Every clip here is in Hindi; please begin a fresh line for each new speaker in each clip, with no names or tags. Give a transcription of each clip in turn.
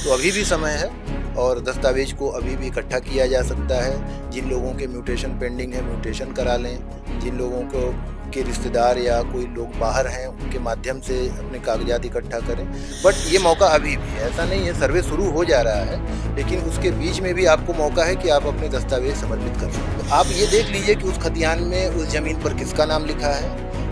तो अभी भी समय है और दस्तावेज को अभी भी इकट्ठा किया जा सकता है। जिन लोगों के म्यूटेशन पेंडिंग है म्यूटेशन करा लें, जिन लोगों को के रिश्तेदार या कोई लोग बाहर हैं उनके माध्यम से अपने कागजात इकट्ठा करें। बट ये मौका अभी भी है, ऐसा नहीं है, सर्वे शुरू हो जा रहा है, लेकिन उसके बीच में भी आपको मौका है कि आप अपने दस्तावेज समर्पित कर सकते हैं। आप ये देख लीजिए कि उस खतियान में उस जमीन पर किसका नाम लिखा है,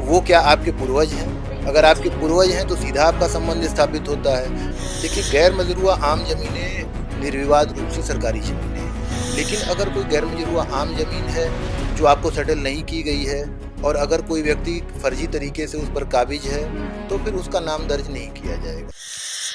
वो क्या आपके पूर्वज हैं। अगर आपके पूर्वज हैं तो सीधा आपका संबंध स्थापित होता है। देखिए, गैर मजरूआ आम जमीनें निर्विवाद रूप से सरकारी जमीनें हैं, लेकिन अगर कोई गैर मजरूआ आम जमीन है जो आपको सेटल नहीं की गई है और अगर कोई व्यक्ति फर्जी तरीके से उस पर काबिज है तो फिर उसका नाम दर्ज नहीं किया जाएगा।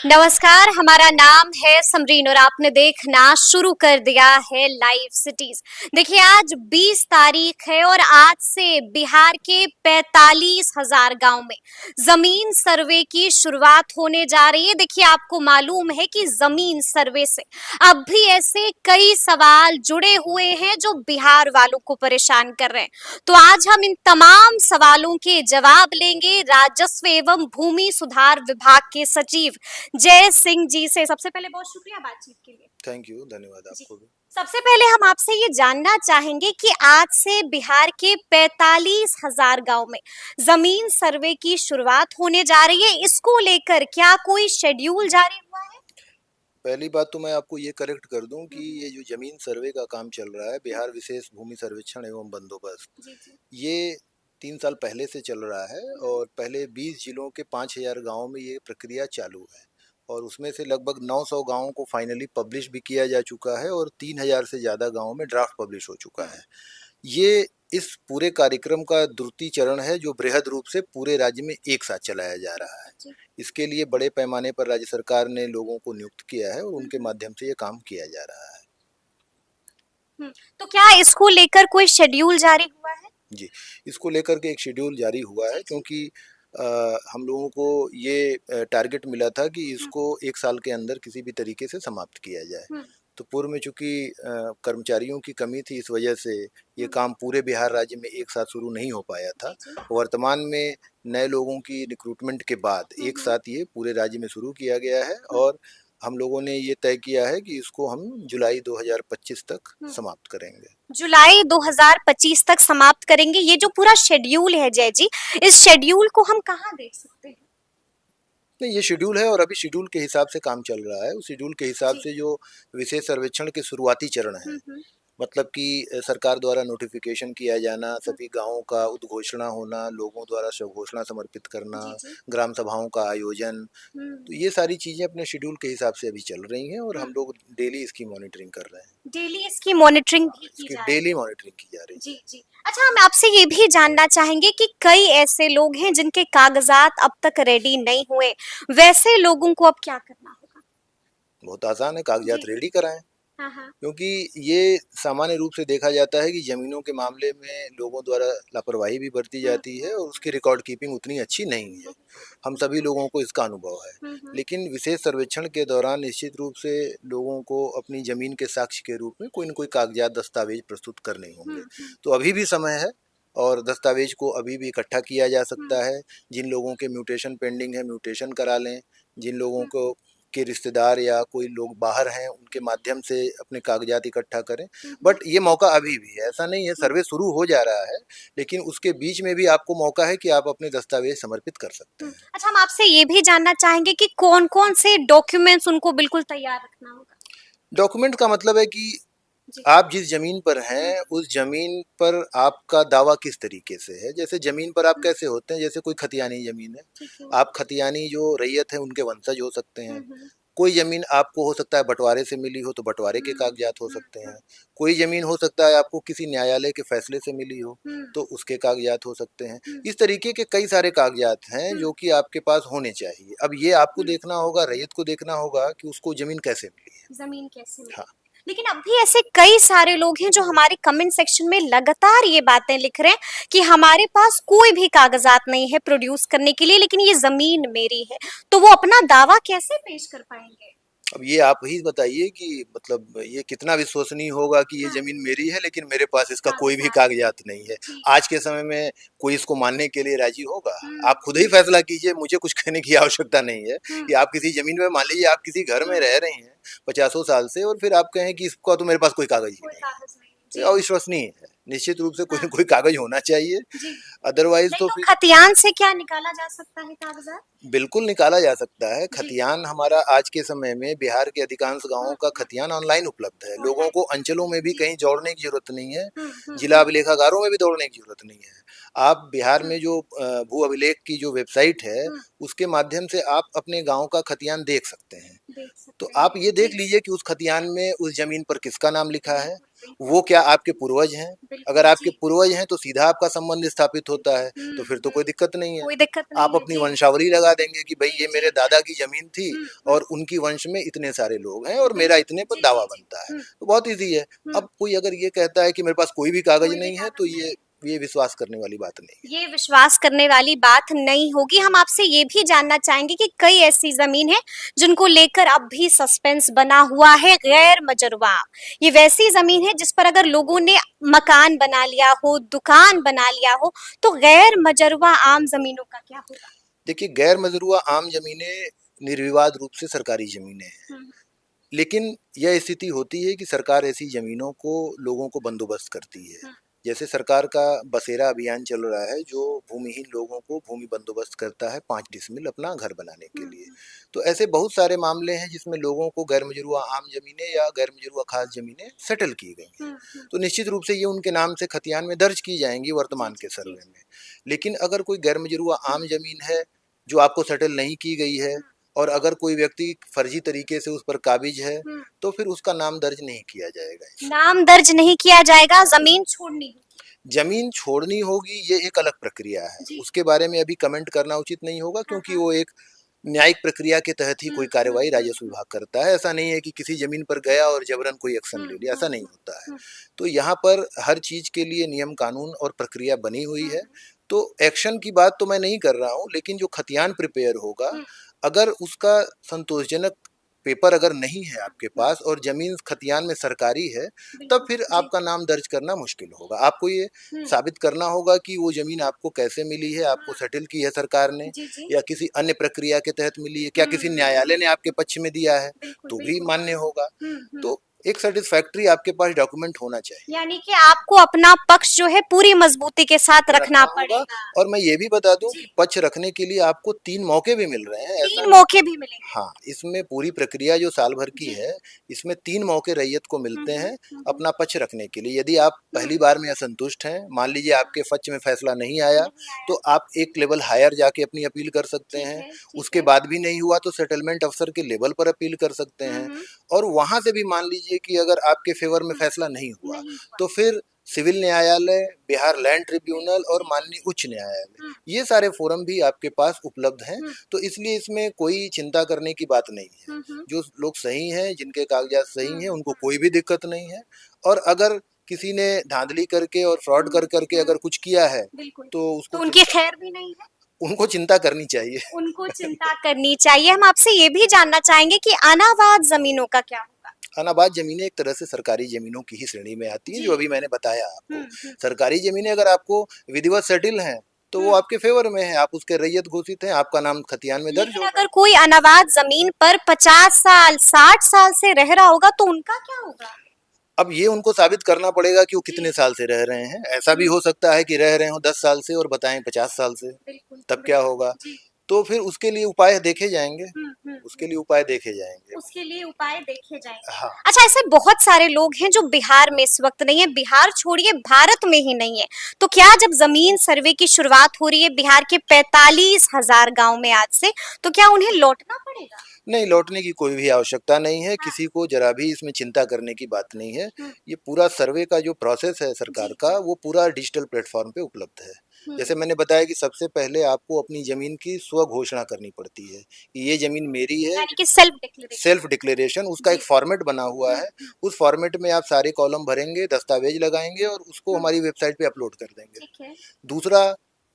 नमस्कार, हमारा नाम है समरीन और आपने देखना शुरू कर दिया है लाइव सिटीज। देखिए, आज 20 तारीख है और आज से बिहार के 45,000 गांव में जमीन सर्वे की शुरुआत होने जा रही है। देखिए, आपको मालूम है कि जमीन सर्वे से अब भी ऐसे कई सवाल जुड़े हुए हैं जो बिहार वालों को परेशान कर रहे हैं। तो आज हम इन तमाम सवालों के जवाब लेंगे राजस्व एवं भूमि सुधार विभाग के सचिव जय सिंह जी से। सबसे पहले बहुत शुक्रिया बातचीत के लिए।
थैंक यू, धन्यवाद आपको भी।
सबसे पहले हम आपसे ये जानना चाहेंगे कि आज से बिहार के 45,000 गांव में जमीन सर्वे की शुरुआत होने जा रही है। इसको लेकर क्या कोई शेड्यूल जारी हुआ है?
पहली बात तो मैं आपको ये करेक्ट कर दूं कि ये जो जमीन सर्वे का काम चल रहा है, बिहार विशेष भूमि सर्वेक्षण एवं बंदोबस्त, ये 3 साल पहले से चल रहा है और पहले 20 जिलों के 5,000 गाँव में ये प्रक्रिया चालू है और उसमें से लगभग 900 गाँवों को फाइनली पब्लिश भी किया जा चुका है और 3,000 से ज़्यादा गाँवों में ड्राफ्ट पब्लिश हो चुका है। ये इस पूरे कार्यक्रम का द्वितीय चरण है जो बृहद रूप से पूरे राज्य में एक साथ चलाया जा रहा है। इसके लिए बड़े पैमाने पर राज्य सरकार ने लोगों को नियुक्त किया है और उनके माध्यम से ये काम किया जा रहा है।
तो क्या इसको लेकर कोई शेड्यूल जारी हुआ है?
जी, इसको लेकर के एक शेड्यूल जारी हुआ है क्योंकि हम लोगों को ये टारगेट मिला था कि इसको 1 साल के अंदर किसी भी तरीके से समाप्त किया जाए। तो पूर्व में चूंकि कर्मचारियों की कमी थी, इस वजह से ये काम पूरे बिहार राज्य में एक साथ शुरू नहीं हो पाया था। वर्तमान में नए लोगों की रिक्रूटमेंट के बाद एक साथ ये पूरे राज्य में शुरू किया गया है और हम लोगों ने ये तय किया है कि इसको हम जुलाई 2025 तक समाप्त करेंगे।
जुलाई 2025 तक समाप्त करेंगे। ये जो पूरा शेड्यूल है जय जी, इस शेड्यूल को हम कहाँ देख सकते हैं?
नहीं, ये शेड्यूल है और अभी शेड्यूल के हिसाब से काम चल रहा है। उस शेड्यूल के हिसाब से जो विशेष सर्वेक्षण के शुरुआती चरण है, मतलब कि सरकार द्वारा नोटिफिकेशन किया जाना, सभी गांवों का उद्घोषणा होना, लोगों द्वारा स्वघोषणा समर्पित करना, ग्राम सभाओं का आयोजन, तो ये सारी चीजें अपने शेड्यूल के हिसाब से अभी चल रही हैं और हम लोग डेली इसकी मॉनिटरिंग कर रहे हैं।
डेली इसकी मॉनिटरिंग
इसकी डेली मॉनिटरिंग की जा रही है।
जी जी। अच्छा, हम आपसे ये भी जानना चाहेंगे कि कई ऐसे लोग हैं जिनके कागजात अब तक रेडी नहीं हुए, वैसे लोगों को अब क्या करना होगा?
बहुत आसान है, कागजात रेडी कराएं। क्योंकि ये सामान्य रूप से देखा जाता है कि जमीनों के मामले में लोगों द्वारा लापरवाही भी बरती जाती है और उसकी रिकॉर्ड कीपिंग उतनी अच्छी नहीं है। हम सभी लोगों को इसका अनुभव है, लेकिन विशेष सर्वेक्षण के दौरान निश्चित रूप से लोगों को अपनी जमीन के साक्ष्य के रूप में कोई न कोई कागजात दस्तावेज प्रस्तुत करने होंगे। तो अभी भी समय है और दस्तावेज को अभी भी इकट्ठा किया जा सकता है। जिन लोगों के म्यूटेशन पेंडिंग है म्यूटेशन करा लें, जिन लोगों को के रिश्तेदार या कोई लोग बाहर हैं उनके माध्यम से अपने कागजात इकट्ठा करें। बट ये मौका अभी भी है, ऐसा नहीं है, सर्वे शुरू हो जा रहा है, लेकिन उसके बीच में भी आपको मौका है कि आप अपने दस्तावेज समर्पित कर सकते हैं।
अच्छा, हम आपसे ये भी जानना चाहेंगे कि कौन कौन से डॉक्यूमेंट्स उनको बिल्कुल तैयार रखना होगा?
डॉक्यूमेंट का मतलब है कि आप जिस जमीन पर हैं उस जमीन पर आपका दावा किस तरीके से है। जैसे जमीन पर आप कैसे होते हैं, जैसे कोई खतियानी जमीन है, आप खतियानी जो रैयत है उनके वंशज हो सकते हैं। कोई जमीन आपको हो सकता है बंटवारे से मिली हो तो बंटवारे के कागजात हो सकते हैं। कोई जमीन हो सकता है आपको किसी न्यायालय के फैसले से मिली हो तो उसके कागजात हो सकते हैं। इस तरीके के कई सारे कागजात हैं जो कि आपके पास होने चाहिए। अब ये आपको देखना होगा, रैयत को देखना होगा कि उसको जमीन कैसे मिली है।
जमीन कैसे मिली? हाँ। लेकिन अब भी ऐसे कई सारे लोग हैं जो हमारे कमेंट सेक्शन में लगातार ये बातें लिख रहे हैं कि हमारे पास कोई भी कागजात नहीं है प्रोड्यूस करने के लिए, लेकिन ये जमीन मेरी है। तो वो अपना दावा कैसे पेश कर पाएंगे?
अब ये आप ही बताइए कि मतलब ये कितना विश्वसनीय होगा कि ये
हाँ।
ज़मीन मेरी है लेकिन मेरे पास इसका कोई भी
कागज़ात
कागज़ात नहीं है।
ठीक
आज के समय में कोई इसको मानने के लिए राज़ी होगा?
हुँ,
आप खुद ही फैसला कीजिए, मुझे कुछ कहने की आवश्यकता नहीं है
हुँ,
कि आप किसी ज़मीन में मान लीजिए आप किसी घर में
हुँ,
रह रही हैं पचासों साल से और फिर आप कहें कि इसका तो मेरे पास कोई कागज़ ही
कोई
नहीं है।
कागज़ नहीं है।
तो ये
जी,
अविश्वसनीय है। निश्चित रूप से कोई
हाँ,
न कोई कागज़ होना चाहिए,
जी।
अदरवाइज़
नहीं
तो
तो
फिर
खतियान से क्या निकाला जा सकता है कागज़ात?
बिल्कुल निकाला जा सकता है।
जी।
खतियान हमारा आज के समय में बिहार के अधिकांश गाँवों
हुँ,
का
हुँ,
खतियान ऑनलाइन उपलब्ध है। लोगों
ऑनलाइन
को अंचलों में भी
जी।
कहीं दौड़ने की ज़रूरत नहीं है,
हुँ, हुँ,
जिला
हुँ,
अभिलेखागारों में भी दौड़ने की ज़रूरत नहीं है। आप बिहार
हुँ,
में जो भू अभिलेख की जो वेबसाइट है,
हुँ,
उसके माध्यम से आप अपने गाँव का खतियान देख सकते हैं।
देख
तो
सकते हैं।
आप ये देख
जी,
लीजिए कि उस खतियान में उस ज़मीन पर किसका नाम लिखा है,
बिल्कुल, बिल्कुल,
वो क्या आपके पूर्वज हैं? अगर
बिल्कुल,
आपके
जी।
पूर्वज हैं तो सीधा आपका संबंध स्थापित होता है,
हुँ,
तो फिर तो
हुँ,
कोई दिक्कत नहीं है।
कोई दिक्कत
आप
नहीं है।
अपनी
जी,
वंशावली लगा देंगे कि भई
जी,
ये
जी।
मेरे दादा की ज़मीन थी
हुँ, हुँ,
और उनकी वंश में इतने सारे लोग हैं और मेरा
बिल्कुल।
इतने पर
जी,
दावा
जी, जी।
बनता है।
हुँ,
तो बहुत ईज़ी है।
हुँ,
अब कोई अगर ये कहता है कि मेरे पास कोई भी कागज़
कोई भी
नहीं है तो
कागज़ नहीं
ये विश्वास करने वाली बात नहीं है।
ये विश्वास करने वाली बात नहीं होगी। हम आपसे ये भी जानना चाहेंगे कि कई ऐसी ज़मीन है जिनको लेकर अब भी सस्पेंस बना हुआ है, गैर मजरूआ। ये वैसी ज़मीन है जिस पर अगर लोगों ने मकान बना लिया हो, दुकान बना लिया हो, तो गैर मजरूआ आम ज़मीनों का क्या होगा?
देखिए गैर मज़रूआ आम ज़मीनें निर्विवाद रूप से सरकारी ज़मीनें हैं।
हुँ,
लेकिन यह स्थिति होती है कि सरकार ऐसी ज़मीनों को लोगों को बंदोबस्त करती है।
हुँ,
जैसे सरकार का बसेरा अभियान चल रहा है जो भूमिहीन लोगों को भूमि बंदोबस्त करता है 5 डिसमिल अपना घर बनाने के
हुँ,
लिए।
हुँ,
तो ऐसे बहुत सारे मामले हैं जिसमें लोगों को गैर मजरूआ आम ज़मीनें या गैर मजरूआ खास ज़मीनें सेटल की गई हैं।
हुँ, हुँ।
तो निश्चित रूप से ये उनके नाम से खतियान में दर्ज की जाएँगी
जी,
वर्तमान
जी,
के
जी,
सर्वे
जी।
में। लेकिन अगर कोई गैर मजरूआ
हुँ,
आम ज़मीन है जो आपको सेटल नहीं की गई है
हुँ,
और अगर कोई व्यक्ति फर्जी तरीके से उस पर काबिज है
हुँ।
तो फिर उसका नाम दर्ज नहीं किया जाएगा इसमें।
नाम दर्ज नहीं किया जाएगा, ज़मीन छोड़नी होगी।
ज़मीन छोड़नी होगी ये एक अलग प्रक्रिया है।
जी।
उसके बारे में अभी कमेंट करना उचित नहीं होगा
हाँ,
क्योंकि
हाँ।
वो एक न्यायिक प्रक्रिया के तहत ही
हुँ,
कोई
हुँ,
कार्रवाई
हुँ,
राजस्व
हुँ,
विभाग करता है। ऐसा नहीं है कि किसी ज़मीन पर गया और जबरन कोई एक्शन
हुँ,
ले लिया,
हुँ,
ऐसा नहीं
हुँ,
होता है।
हुँ,
तो यहाँ पर हर चीज़ के लिए नियम कानून और प्रक्रिया बनी हुई
हुँ,
है। तो एक्शन की बात तो मैं नहीं कर रहा हूँ लेकिन जो खतियान प्रिपेयर होगा,
हुँ,
अगर उसका संतोषजनक पेपर अगर नहीं है
हुँ,
आपके
हुँ,
पास और ज़मीन खतियान में सरकारी है, तब
बिल्कुल,
फिर
जी।
आपका नाम दर्ज करना मुश्किल होगा। आपको ये
हुँ,
साबित करना होगा कि वो ज़मीन आपको कैसे मिली है, आपको
हाँ,
सेटल की है सरकार ने
जी, जी।
या किसी अन्य प्रक्रिया के तहत मिली है, क्या
हुँ,
किसी
हुँ,
न्यायालय ने आपके पक्ष में दिया है,
बिल्कुल,
तो भी
बिल्कुल।
मान्य होगा।
हुँ, हुँ।
तो एक सैटिस्फैक्टरी आपके पास डॉक्यूमेंट होना चाहिए।
यानी कि आपको अपना पक्ष जो है पूरी मजबूती के साथ रखना
रखना होगा
पड़ेगा।
और मैं ये भी बता दूं
जी,
कि पक्ष रखने के लिए आपको 3 मौके भी मिल रहे हैं, ऐसा
3
नहीं।
मौके भी मिलेंगे।
हाँ, इसमें पूरी प्रक्रिया जो साल भर की
जी।
है, इसमें 3 मौके रैयत को
हुँ,
मिलते
हुँ,
हैं
हुँ, हुँ,
अपना पक्ष रखने के लिए। यदि आप
हुँ,
पहली बार में असंतुष्ट हैं, मान लीजिए
हाँ,
आपके पक्ष में फैसला नहीं आया,
नहीं आया।
तो आप एक लेवल हायर जाके अपनी अपील कर सकते
ठीक
हैं।
है, ठीक
उसके
है।
बाद भी नहीं हुआ तो सेटलमेंट अफसर के लेवल पर अपील कर सकते
हुँ,
हैं
हुँ,
और वहाँ से भी मान लीजिए कि अगर आपके फ़ेवर में
हुँ,
फैसला नहीं हुआ,
नहीं हुआ।
तो फिर सिविल न्यायालय, बिहार लैंड
बिल्कुल,
ट्रिब्यूनल और
जी।
माननीय उच्च न्यायालय,
हुँ,
ये सारे फोरम भी आपके पास उपलब्ध हैं।
हुँ,
तो इसलिए इसमें कोई चिंता करने की बात नहीं है।
हुँ, हुँ,
जो लोग सही हैं, जिनके कागज़ात
हुँ,
सही हैं, उनको
हुँ,
कोई भी दिक्कत नहीं है और अगर किसी ने धाँधली करके और फ्रॉड
हुँ,
कर करके
हुँ,
अगर कुछ किया है,
बिल्कुल।
तो
तो
उसको
उनकी
चिंता
खैर भी नहीं है?
उनको चिंता करनी चाहिए।
उनको चिंता करनी चाहिए। हम आपसे ये भी जानना चाहेंगे कि अनावाद ज़मीनों का क्या होगा?
अनाबाद ज़मीनें एक तरह से सरकारी ज़मीनों की ही श्रेणी में आती हैं,
जी।
जो अभी मैंने बताया
हुँ,
आपको।
हुँ,
सरकारी ज़मीनें अगर आपको विधिवत सेटिल हैं, तो वो
हुँ।
आपके फ़ेवर में है, आप उसके रैयत घोषित हैं, आपका नाम खतियान में दर्ज
लेकिन
होगा।
अगर कोई अनावाद ज़मीन पर 50 साल, 60 साल से रह रहा होगा तो उनका क्या होगा?
अब ये उनको साबित करना पड़ेगा कि वो
जी।
कितने साल से रह रहे हैं। ऐसा भी
हुँ,
हो सकता है कि रह रहे हों 10 साल से और बताएँ 50 साल से,
बिल्कुल,
तब क्या
बिल्कुल।
होगा?
जी।
तो फिर उसके लिए उपाय देखे जाएँगे,
हुँ, हुँ,
उसके
हुँ।
लिए उपाय देखे जाएँगे।
उसके लिए उपाय देखे जाएँगे।
हाँ।
अच्छा ऐसे बहुत सारे लोग हैं जो बिहार में इस वक़्त नहीं है, बिहार छोड़िए भारत में ही नहीं है। तो क्या जब ज़मीन सर्वे की शुरुआत हो रही है बिहार के 45,000 गाँव में आज से, तो क्या उन्हें लौटना पड़ेगा?
नहीं, लौटने की कोई भी आवश्यकता नहीं है,
हाँ।
किसी को ज़रा भी इसमें चिंता करने की बात नहीं है।
हुँ,
ये पूरा सर्वे का जो प्रोसेस है सरकार
जी,
का,
जी।
वो पूरा डिजिटल प्लेटफ़ॉर्म पे उपलब्ध है।
हुँ,
जैसे मैंने बताया कि सबसे पहले आपको अपनी ज़मीन की स्व-घोषणा करनी पड़ती है, कि ये ज़मीन मेरी है,
यानी कि सेल्फ डिक्लेरेशन।
सेल्फ डिक्लेरेशन उसका
जी।
एक फ़ॉर्मेट बना हुआ
हुँ,
है।
हुँ,
उस फ़ॉर्मेट में आप सारे कॉलम भरेंगे, दस्तावेज़ लगाएँगे और उसको
हुँ,
हमारी वेबसाइट पे अपलोड कर देंगे।
ठीक है।
दूसरा,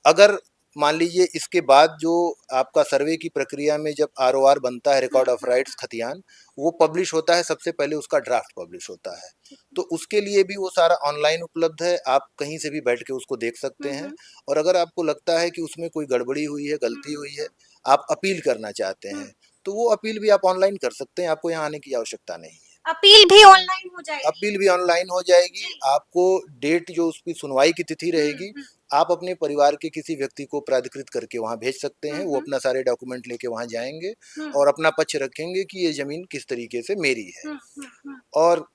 अगर मान लीजिए इसके बाद जो आपका सर्वे की प्रक्रिया में जब आरओआर बनता है, रिकॉर्ड ऑफ राइट्स खतियान, वो पब्लिश होता है, सबसे पहले उसका ड्राफ्ट पब्लिश होता है। तो उसके लिए भी वो सारा ऑनलाइन उपलब्ध है, आप कहीं से भी बैठ के उसको देख सकते हैं। और अगर आपको लगता है कि उसमें कोई गड़बड़ी हुई है, गलती हुई है, आप अपील करना चाहते हैं, तो वो अपील भी आप ऑनलाइन कर सकते हैं, आपको यहाँ आने की आवश्यकता नहीं है।
अपील भी ऑनलाइन हो जाएगी?
अपील भी ऑनलाइन हो जाएगी। आपको डेट जो उसकी सुनवाई की तिथि रहेगी, आप अपने परिवार के किसी व्यक्ति को प्राधिकृत करके वहाँ भेज सकते हैं। वो अपना सारे डॉक्यूमेंट लेके वहाँ जाएंगे और अपना पक्ष रखेंगे कि ये जमीन किस तरीके से मेरी है। और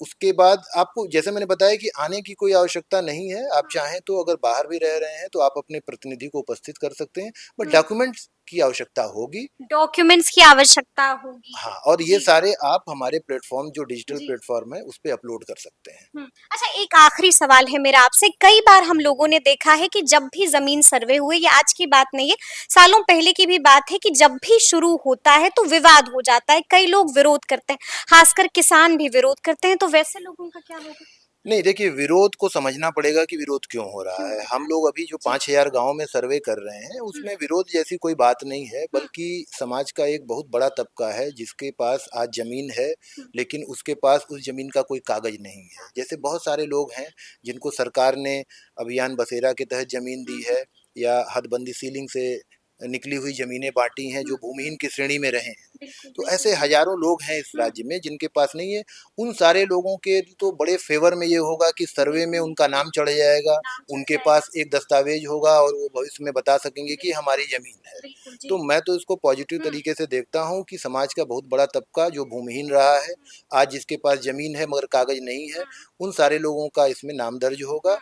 उसके बाद आपको, जैसे मैंने बताया, कि आने की कोई आवश्यकता नहीं है। आप चाहें तो अगर बाहर भी रह रहे हैं तो आप अपने प्रतिनिधि को उपस्थित कर सकते हैं, बट डॉक्यूमेंट्स की आवश्यकता होगी।
डॉक्यूमेंट्स की आवश्यकता होगी।
हाँ, और ये सारे आप हमारे प्लेटफॉर्म, जो डिजिटल प्लेटफॉर्म है, उस पे अपलोड कर सकते हैं।
अच्छा, एक आखिरी सवाल है मेरा आपसे। कई बार हम लोगों ने देखा है कि जब भी जमीन सर्वे हुए, ये आज की बात नहीं है, सालों पहले की भी बात है, कि जब भी शुरू होता है तो विवाद हो जाता है, कई लोग विरोध करते हैं, खासकर किसान भी विरोध करते हैं, तो वैसे लोगों का क्या होगा?
नहीं, देखिए, विरोध को समझना पड़ेगा कि विरोध क्यों हो रहा है। हम लोग अभी जो 5,000 गांव में सर्वे कर रहे हैं, उसमें विरोध जैसी कोई बात नहीं है, बल्कि समाज का एक बहुत बड़ा तबका है जिसके पास आज जमीन है, लेकिन उसके पास उस जमीन का कोई कागज नहीं है। जैसे बहुत सारे लोग हैं जिनको सरकार ने अभियान बसेरा के तहत जमीन दी है, या हदबंदी सीलिंग से निकली हुई जमीनें बांटी हैं, जो भूमिहीन की श्रेणी में रहे हैं। तो ऐसे हजारों लोग हैं इस राज्य में जिनके पास नहीं है। उन सारे लोगों के तो बड़े फेवर में ये होगा कि सर्वे में उनका नाम चढ़ जाएगा, उनके पास एक दस्तावेज होगा और वो भविष्य में बता सकेंगे कि हमारी जमीन है। तो मैं तो इसको पॉजिटिव तरीके से देखता हूँ कि समाज का बहुत बड़ा तबका जो भूमिहीन रहा है, आज जिसके पास जमीन है मगर कागज नहीं है, उन सारे लोगों का इसमें नाम दर्ज होगा।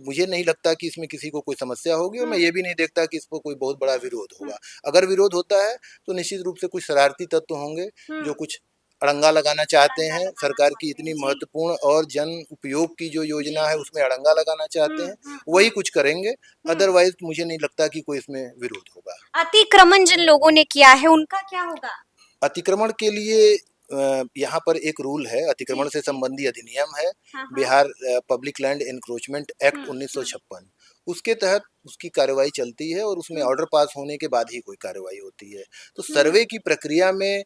मुझे नहीं लगता कि इसमें किसी को कोई समस्या होगी, और मैं ये भी नहीं देखता कि इस पर कोई बहुत बड़ा विरोध होगा। अगर विरोध होता है तो निश्चित रूप से कुछ शरारती तत्व होंगे जो कुछ अड़ंगा लगाना चाहते हैं। सरकार की इतनी महत्वपूर्ण और जन उपयोग की जो योजना है उसमें अड़ंगा लगाना चाहते हैं, वही कुछ करेंगे। अदरवाइज मुझे नहीं लगता कि कोई इसमें विरोध होगा।
अतिक्रमण जिन लोगों ने किया है उनका क्या होगा?
अतिक्रमण के लिए यहाँ पर एक रूल है, अतिक्रमण से संबंधी अधिनियम है, Bihar public land encroachment act 1956। उसके तहत उसकी कार्रवाई चलती है और उसमें ऑर्डर पास होने के बाद ही कोई कार्रवाई होती है। तो सर्वे की प्रक्रिया में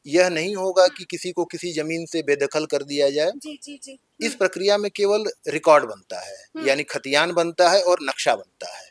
यह नहीं होगा कि किसी को किसी जमीन से बेदखल कर दिया जाए। इस प्रक्रिया में केवल रिकॉर्ड बनता है, यानी खतियान बनता है और नक्शा बनता है।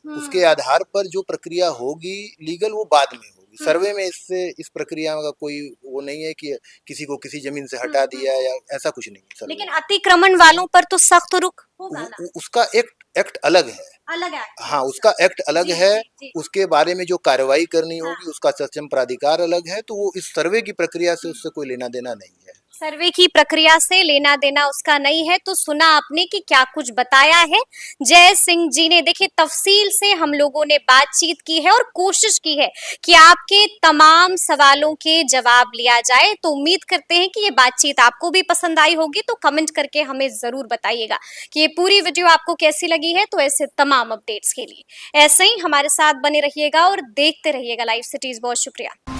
उसके आधार पर जो प्रक्रिया होगी लीगल, वो बाद में होगी। सर्वे में इससे इस प्रक्रिया का कोई वो नहीं है कि किसी को किसी जमीन से हटा दिया या ऐसा कुछ नहीं है।
लेकिन अतिक्रमण वालों पर तो सख्त रुख होगा ना?
उसका एक्ट अलग है।
अलग है?
हाँ, उसका एक्ट अलग है। उसके बारे में जो कार्रवाई करनी होगी उसका सक्षम प्राधिकार अलग है। तो वो इस सर्वे की प्रक्रिया से उससे कोई लेना देना नहीं है।
सर्वे की प्रक्रिया से लेना देना उसका नहीं है। तो सुना आपने कि क्या कुछ बताया है जय सिंह जी ने। देखिए, तफसील से हम लोगों ने बातचीत की है और कोशिश की है कि आपके तमाम सवालों के जवाब लिया जाए। तो उम्मीद करते हैं कि ये बातचीत आपको भी पसंद आई होगी। तो कमेंट करके हमें जरूर बताइएगा कि ये पूरी वीडियो आपको कैसी लगी है। तो ऐसे तमाम अपडेट्स के लिए ऐसे ही हमारे साथ बने रहिएगा और देखते रहिएगा लाइव सिटीज। बहुत शुक्रिया।